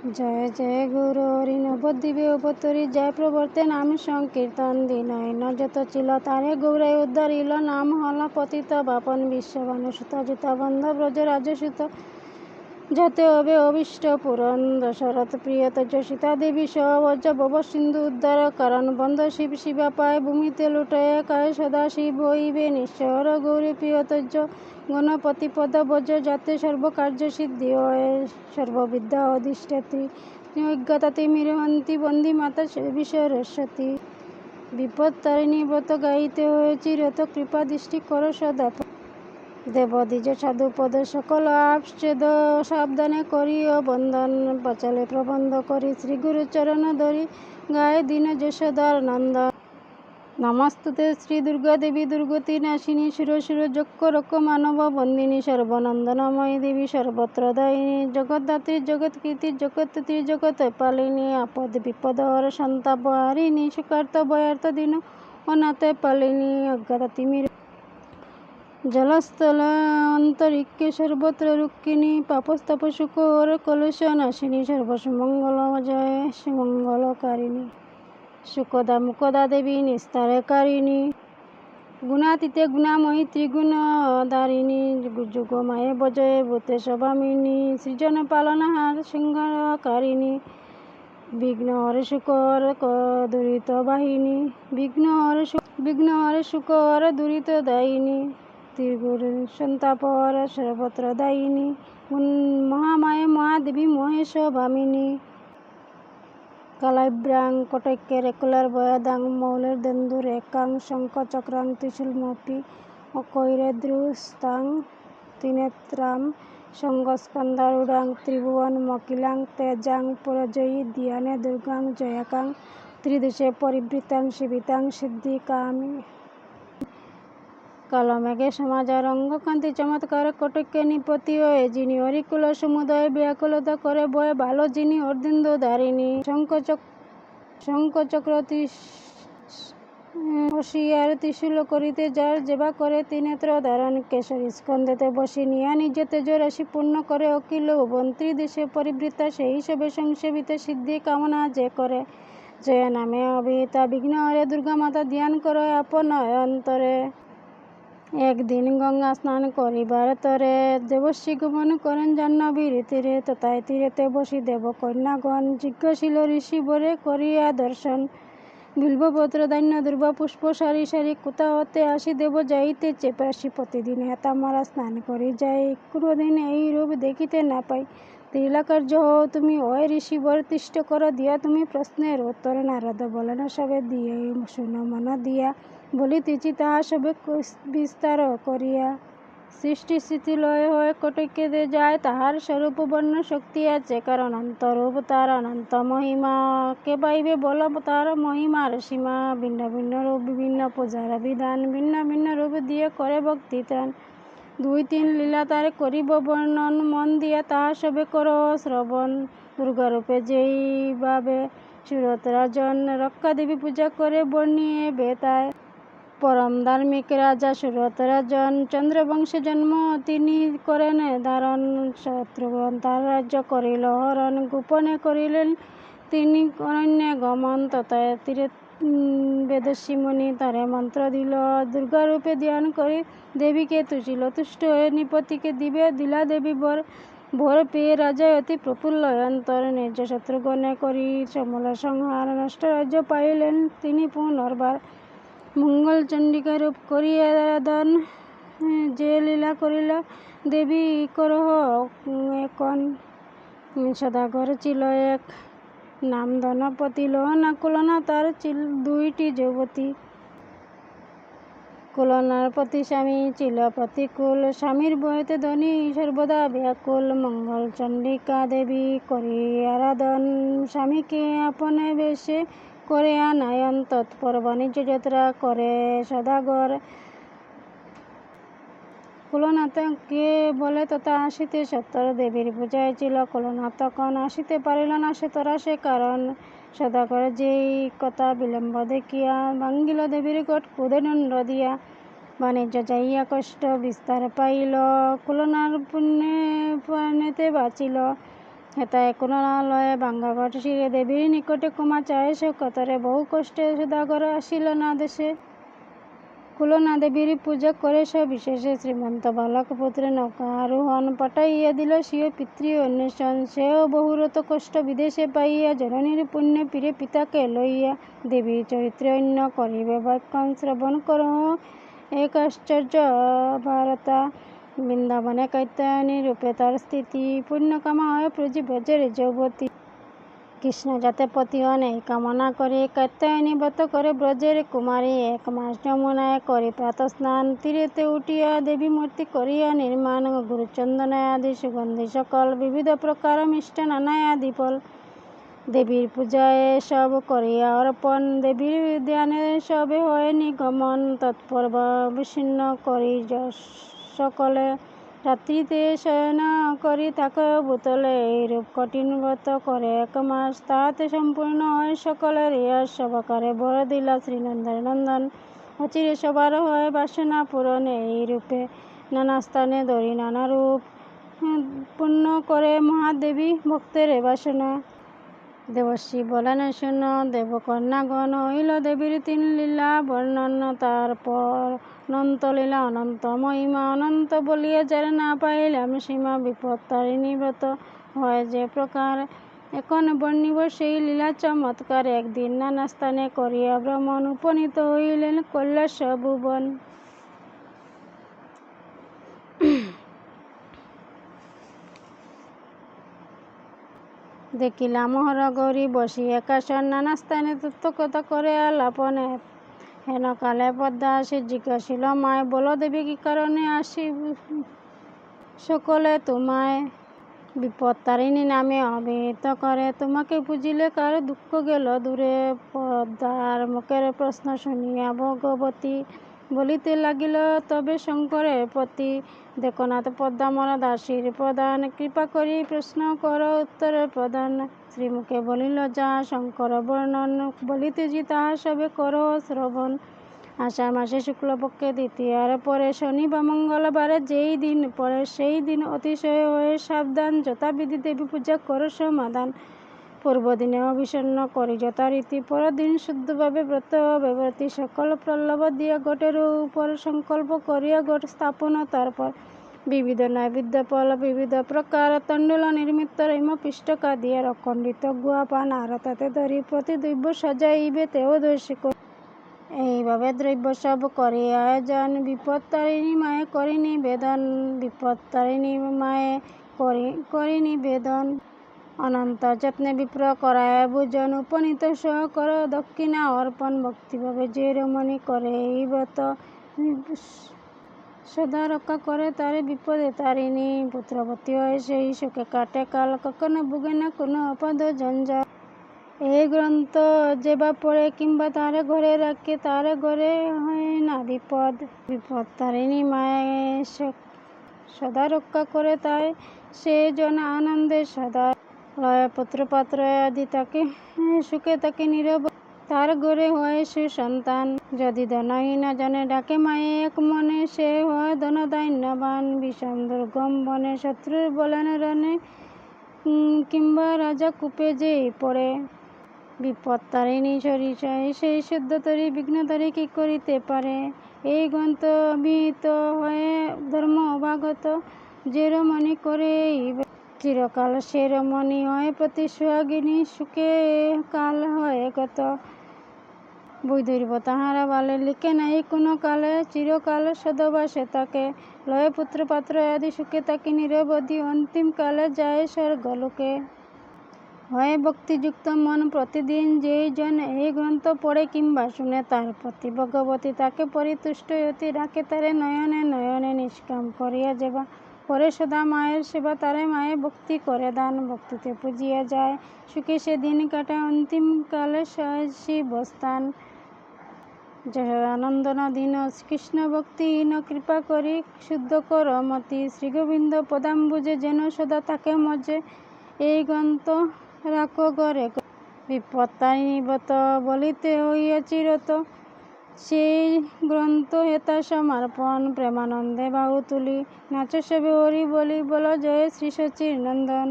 জয় জয় গুরু হরি নবদ্বীপে অবতরি জয় প্রবর্তে নাম সংকীর্তন দিন যত ছিল তারে গৌরে উদ্ধারিল নাম হল পতিত বাপন বিশ্ববানুসুত জুতা বন্ধ ব্রজ রাজসুত যাতে হবে অভিষ্ট পূরণ দশরথ প্রিয় তজ সীতা দেবী সহবজ ভব সিন্ধু উদ্ধার কারণ বন্ধ শিব শিবা পায় ভূমিতে লুটায় কায় সদা শিব হইবে নিশ্চর গৌরী প্রিয় তজ গণপতি পদ বজ যাতে সর্বকার্য সিদ্ধি হয় সর্ববিদ্যা অধিষ্ঠাত্রী অজ্ঞতা তিমিরহন্তি বন্দী মাতা সরস্বতী বিপদ তারিণী ব্রত গাইতে হয়েছি রত কৃপা দৃষ্টি কর সদা দেবদ্বিজ সাধুপদ সকল আপচ্ছেদ সাবধানে করি ও বন্ধন বাঁচালে প্রবন্ধ করি শ্রী গুরু চরণ ধরি গায়ে দীন যশোদার নন্দন নমস্তুতে শ্রী দুর্গা দেবী দুর্গতি নাশিনী সুর সুর যক্ষ রক্ষ মানব বন্দিনী সর্বনন্দনময়ী দেবী সর্বত্র দায়িনী জগদ্ধাত্রী জগৎকীর্তি জগৎ জগৎ পালিনী আপদ বিপদ হর সন্তাপ হারিণী সুখার্থ ভয়ার্থ দীন অনাথ পালিনী অজ্ঞাতা তিমির জলস্থল অন্তরিক্ষে সর্বত্র রুক্মিণী পাপস্তাপ সুখর কলুষ নাশিনী সর্বসুমঙ্গল জয় সুমঙ্গলকারিণী সুখদা মুখদা দেবী নিস্তারকারিণী গুণাতীতে গুণাময়ী ত্রিগুণ দারিণী যুগ মায়ে বজয়ে ভূতে সভামিনী সৃজন পালনহার সিংহকারিণী বিঘ্ন হরে শুকর দুরিত বাহিনী বিঘ্ন হরে শুকর দুরিত দায়িনী ত্রিগুণ সন্তাপর সর্বত্র দায়িনী মহামায়ে মহাদেবী মহেশ ভামিনী কালাইব্রাং কটৈক্যের একুলার বয়াদাং মৌলের দেন্দুর একাং শঙ্খ চক্রাং ত্রিশূলমপি অকৈরেদ্রুস্তাং ত্রিনেত্রাম সঙ্গস্কন্ধারূঢ়াং ত্রিভুবন মকিলাং তেজাং পুরজয়ী ধ্যানে দুর্গাং জয়াকাং ত্রিদশে পরিবৃতাং শিবিতাং সিদ্ধিকামী কালমেঘে সমাজার অঙ্গকান্তি চমৎকার কটৈক্যে নিপতি হয়ে যিনি হরিকুল সমুদয় ব্যাকুলতা করে বয়ে ভালো যিনি অর্ধেন্দু ধারিণী শঙ্খচক্র বসিয়ার ত্রিশূল করিতে যার যেবা করে ত্রিনেত্র ধারণ কেশরী স্কন্ধেতে বসি নিয়া নিজ তেজ রাশি পূর্ণ করে অখিল ভুবন ত্রিদেশে পরিবৃতা সেই হিসেবে সংসেবিত সিদ্ধি কামনা যে করে জয় নামে অভিহিতা বিঘ্ন হরে দুর্গা মাতা ধ্যান করো আপন অন্তরে একদিন গঙ্গা স্নান করিবার তরে দেবশ্রী গমন করেন জাহ্নবীর তীরে তথায় তীরেতে বসি দেব কন্যাগণ জিজ্ঞাসিল ঋষি বরে করিয়া দর্শন বিল্বপত্র ধান্য দুর্বা পুষ্প সারি সারি কোথা হতে আসি দেব যাইতেছে প্রাসী প্রতিদিন হেতামারা স্নান করি যাই কোনোদিন এই রূপ দেখিতে না পাই ত্রিলাকার্য হও তুমি ওই ঋষি বর তিষ্ঠ কর দিয়া তুমি প্রশ্নের উত্তরে নারদ বলেন সবে দিয়ে শুনো মন দিয়া বলিতেছি তাহা সবে বিস্তার করিয়া সৃষ্টি স্থিতি লয় হয়ে কটৈক্যে যায় তাহার স্বরূপ বর্ণ শক্তি আছে কারণ অন্তরূপ তার অনন্ত মহিমা কে পাইবে বল তার মহিমার সীমা ভিন্ন ভিন্ন রূপ বিভিন্ন পূজার বিধান ভিন্ন ভিন্ন রূপ দিয়ে করে ভক্তি ত্রাণ দুই তিন লীলা তার করিব বর্ণন মন দিয়া তাহা সবে কর শ্রবণ দুর্গারূপে যেইভাবে সুরত রাজন রক্ষা দেবী পূজা করে বর্ণিয়ে বেতায় পরম ধার্মিক রাজা সুরত রাজন চন্দ্রবংশে জন্ম তিনি করেন ধারণ শত্রুঘ্ন তার রাজ্য করিল হরণ গোপনে করিলেন তিনি অরণ্যে গমন তথায় তীরে বেদস্বী মুনি তারে মন্ত্র দিল দুর্গারূপে ধ্যান করি দেবীকে তুচিল তুষ্ট হয়ে নিপতিকে দিলা দেবী ভোর পেয়ে রাজায় অতি প্রফুল্ল অন্তর নিজ শত্রুঘ্নে করি সমূল সংহার নষ্ট রাজ্য পাইলেন তিনি পুনর্বার মঙ্গল চণ্ডিকা রূপ করিয়া দান যে লীলা করিল দেবী করহ এখন সদাগর ছিল এক নাম ধনপতি লোহনা কুলনা তার ছিল দুইটি যুবতী কুলনার প্রতি স্বামী ছিল প্রতিকূল স্বামীর বয়তে ধনী সর্বদা ব্যাকুল মঙ্গল চণ্ডিকা দেবী করি আরাধন স্বামীকে আপনে বেশে করে আনায়ন তৎপর বাণিজ্য যাত্রা করে সদাগর কুলনাথকে বলে তথা আসিতে সত্তর দেবীর পূজায় ছিল কুলনাথ তখন আসিতে পারিল না সে তরাসে কারণ সদাগর যেই কথা বিলম্ব দেখিয়া ভাঙ্গিল দেবীর কট ক্রোধে দণ্ড দিয়া বাণিজ্য যাইয়া কষ্ট বিস্তার পাইল কুলনার পুণ্যে প্রাণেতে বাঁচিল হেতায় কোণালয়ে ভাঙ্গা ঘট শিরে দেবীর নিকটে ক্ষমা চায় শোকতরে বহু কষ্টে সদাগর আসিল না দেশে। কুলনা দেবীর পূজা করে সবিশেষে শ্রীমন্ত বালক পুত্রে নৌকা আরোহণ পাঠাইয়া দিল স্বীয় পিতৃ অন্বেষণ। সেও বহুরত কষ্ট বিদেশে পাইয়া জননীর পুণ্যে ফিরে পিতাকে লইয়া। দেবীর চরিত্রে অন্য করিবে বাক্যান শ্রবণ করো এক আশ্চর্য বার্তা। বৃন্দাবনে কাত্যায়নী রূপে তার স্থিতি, পুণ্যকামা হয় প্রজি ব্রজের যুবতী। কৃষ্ণ যাতে পতি হন এই কামনা করে কাত্যায়নী ব্রত করে ব্রজের কুমারী। 1 মাস যমুনায় করি প্রাতঃ স্নান, তীরেতে উঠিয়া দেবী মূর্তি করিয়া নির্মাণ। গুরুচন্দনাদি সুগন্ধি সকল বিবিধ প্রকার মিষ্টান আনায়াদি ফল। দেবীর পূজায় সব করিয়া অর্পণ, দেবীর ধ্যানে সবে হয় নিগমন। তৎপর বিচ্ছিন্ন করি সকলে, রাত্রিতে শয়ন করি থাকে ভূতলে। এইরূপ কঠিন ব্রত করে 1 মাস, তাহাতে সম্পূর্ণ হয় সকলের ইয়াস। সবাকারে বর দিলা শ্রীনন্দের নন্দন, অচিরে সবার হয় বাসনা পূরণ। এইরূপে নানা স্থানে ধরি নানা রূপ, পূর্ণ করে মহাদেবী ভক্তের বাসনা। দেবশ্রী বলেন শুন দেবকন্যাগণ, হইল দেবীর 3 লীলা বর্ণন। তারপর অনন্ত লীলা অনন্ত মহিমা, অনন্ত বলিয়া যার না পাইলাম সীমা। বিপদ তারিণী ব্রত হয় যে প্রকার, এখন বর্ণিব সেই লীলা চমৎকার। একদিন নানা স্থানে করিয়া ভ্রমণ, উপনীত হইলেন কৈলাস ভুবন। দেখিলা মোহর গৌরী বসি একাশন, নানা স্থানে তত্ত্বকথা করে আলাপন। হেন কালে পদ্মা আসি জিজ্ঞাসিল মায়, বলো দেবী কি কারণে আসি সকলে তোমায়। বিপদ তারিণী নামে অভিহিত করে, তোমাকে বুঝিলে কার দুঃখ গেল দূরে। পদ্মার মুখের প্রশ্ন শুনিয়া ভগবতী বলিতে লাগিল তবে শঙ্করের প্রতি। দেখো নাথ পদ্মা মোর দাসীর প্রধান, কৃপা করি প্রশ্ন কর উত্তরের প্রদান। শ্রীমুখে বলিল যাহা শঙ্কর বর্ণন, বলিতেছি তাহা সবে করো শ্রবণ। আষাঢ় মাসে শুক্লপক্ষে দ্বিতীয়ার পরে, শনি বা মঙ্গলবারে যেই দিন পড়ে, সেই দিন অতিশয় হয়ে সাবধান। যথাবিধি দেবী পূজা করো সমাধান। পূর্বদিনে অভিসন্ন করি যথারীতি, পরদিন শুদ্ধভাবে ব্রত ব্যবহৃতি। সকল প্রল্লব দিয়া ঘটের উপর সংকল্প করিয়া ঘট স্থাপন। তারপর বিবিধ নৈবেদ্য ফল বিবিধ প্রকার, তণ্ডুল নির্মিত রৈম পিষ্টকা দিয়া অখণ্ডিত গুয়া পান আরতাতে ধরি প্রতি দ্রব্য সাজাইবে ত্রয়োদশী করে। এইভাবে দ্রব্য সব করি আয়োজন, বিপদ তারিণী মায়ে করি নিবেদন। বিপদ তারিণী মায়ে করি নিবেদন, অনন্ত যত্নে বিপ্র করায় ভোজন। উপনীত সহ কর দক্ষিণা অর্পণ, ভক্তিভাবে যে রমণী করে এই ব্রত, সদা রক্ষা করে তারে বিপদে তারিণী। পুত্রবতী হয় সেই সুখে কাটে কাল, কখনো ভোগে না কোনো অপদ জঞ্জাল। এই গ্রন্থ যে বা পড়ে কিংবা তারে ঘরে রাখে, তারে ঘরে হয় না বিপদ। বিপদ তারিণী মায়ে সদা রক্ষা করে, তাই সে জন আনন্দে সদা লয় পুত্র পাত্র আদি তাকে সুখে তাকে নীরব, তার ঘরে হয় সুসন্তান। যদি ধনহীন জনে ডাকে মায়ে এক মনে, সে হয় ধনধান্যবান। বিষম দুর্গম বনে শত্রুর বলেন রণে, কিংবা রাজা কূপে যেই পড়ে। বিপদ তারিণী সরিষায় সেই শুদ্ধতরী বিঘ্নতরী কি করিতে পারে। এই গ্রন্থ অভিহিত হয়ে ধর্ম অভাগত, যে রমণী করে এই চিরকাল সে রমণী হয় প্রতি সুহাগিনী, সুখে কাল হয় গত। বৈদৈর্য তাহারা বালে লিখে নাই কোনো কালে, চিরকাল সদবাসে তাকে লয় পুত্র পাত্র আদি সুখে তাকে নিরবধি। অন্তিম কালে যায় স্বর্গলোকে। হয় ভক্তিযুক্ত মন প্রতিদিন যেই জন এই গ্রন্থ পড়ে কিংবা শুনে, তার প্রতি ভগবতী তাকে পরিতুষ্ট অতি রাখে। তারে নয়নে নয়নে নিষ্কাম করিয়া যেবা করে সদা মায়ের সেবা, তারে মায়ে ভক্তি করে দান। ভক্তিতে পুজিয়া যায় সুখে সে দিন কাটায়, অন্তিম কালে শিবস্থান। যশোদানন্দন দীন কৃষ্ণ ভক্তিহীন, কৃপা করি শুদ্ধ কর মতি। শ্রীগোবিন্দ পদাম্বুজে যেন সদা থাকে মজে, এই গ্রন্থ রাখো ঘরে। বিপদ তারিণী ব্রত বলিতে হইয়াছি রত, সেই গ্রন্থ হেতা সমর্পণ। প্রেমানন্দে বাহু তুলি নাচ সবে হরি বলি, বল জয় শ্রী সচির নন্দন।